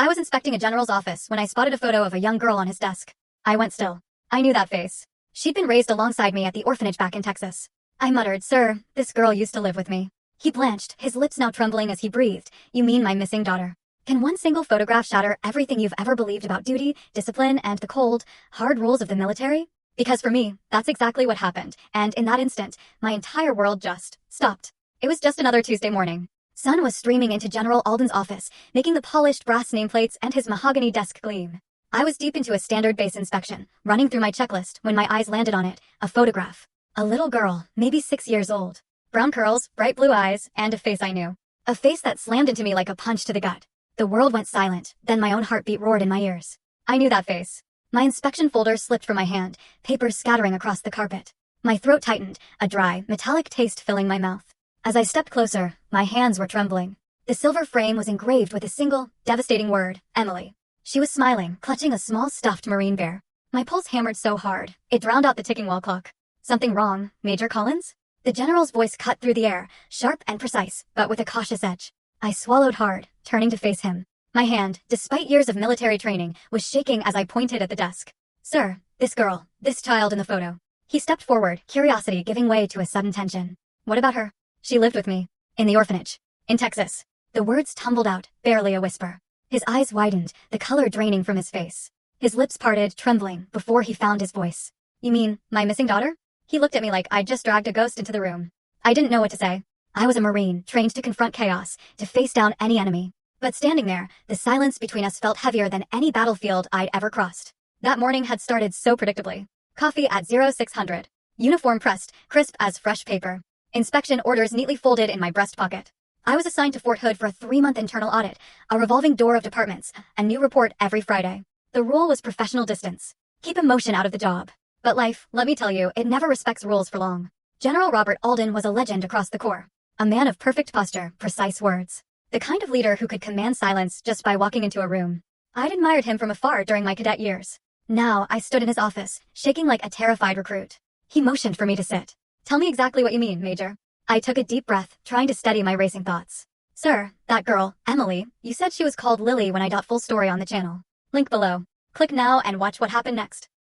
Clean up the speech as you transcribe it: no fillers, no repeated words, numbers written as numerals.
I was inspecting a general's office when I spotted a photo of a young girl on his desk. I went still. I knew that face. She'd been raised alongside me at the orphanage back in Texas. I muttered, "Sir, this girl used to live with me." He blanched, his lips now trembling as he breathed. "You mean my missing daughter?" Can one single photograph shatter everything you've ever believed about duty, discipline, and the cold, hard rules of the military? Because for me, that's exactly what happened, and in that instant, my entire world just stopped. It was just another Tuesday morning. Sun was streaming into General Alden's office, making the polished brass nameplates and his mahogany desk gleam. I was deep into a standard base inspection, running through my checklist when my eyes landed on it, a photograph. A little girl, maybe 6 years old. Brown curls, bright blue eyes, and a face I knew. A face that slammed into me like a punch to the gut. The world went silent, then my own heartbeat roared in my ears. I knew that face. My inspection folder slipped from my hand, papers scattering across the carpet. My throat tightened, a dry, metallic taste filling my mouth. As I stepped closer, my hands were trembling. The silver frame was engraved with a single, devastating word, Emily. She was smiling, clutching a small stuffed marine bear. My pulse hammered so hard, it drowned out the ticking wall clock. Something wrong, Major Collins? The general's voice cut through the air, sharp and precise, but with a cautious edge. I swallowed hard, turning to face him. My hand, despite years of military training, was shaking as I pointed at the desk. "Sir, this girl, this child in the photo." He stepped forward, curiosity giving way to a sudden tension. "What about her?" "She lived with me. In the orphanage. In Texas." The words tumbled out, barely a whisper. His eyes widened, the color draining from his face. His lips parted, trembling, before he found his voice. "You mean, my missing daughter?" He looked at me like I'd just dragged a ghost into the room. I didn't know what to say. I was a Marine, trained to confront chaos, to face down any enemy. But standing there, the silence between us felt heavier than any battlefield I'd ever crossed. That morning had started so predictably. Coffee at 0600. Uniform pressed, crisp as fresh paper. Inspection orders neatly folded in my breast pocket. I was assigned to Fort Hood for a 3-month internal audit, a revolving door of departments, a new report every Friday. The rule was professional distance. Keep emotion out of the job. But life, let me tell you, it never respects rules for long. General Robert Alden was a legend across the Corps. A man of perfect posture, precise words. The kind of leader who could command silence just by walking into a room. I'd admired him from afar during my cadet years. Now, I stood in his office, shaking like a terrified recruit. He motioned for me to sit. "Tell me exactly what you mean, Major." I took a deep breath, trying to steady my racing thoughts. "Sir, that girl, Emily, you said she was called Lily when I got full story on the channel. Link below. Click now and watch what happened next."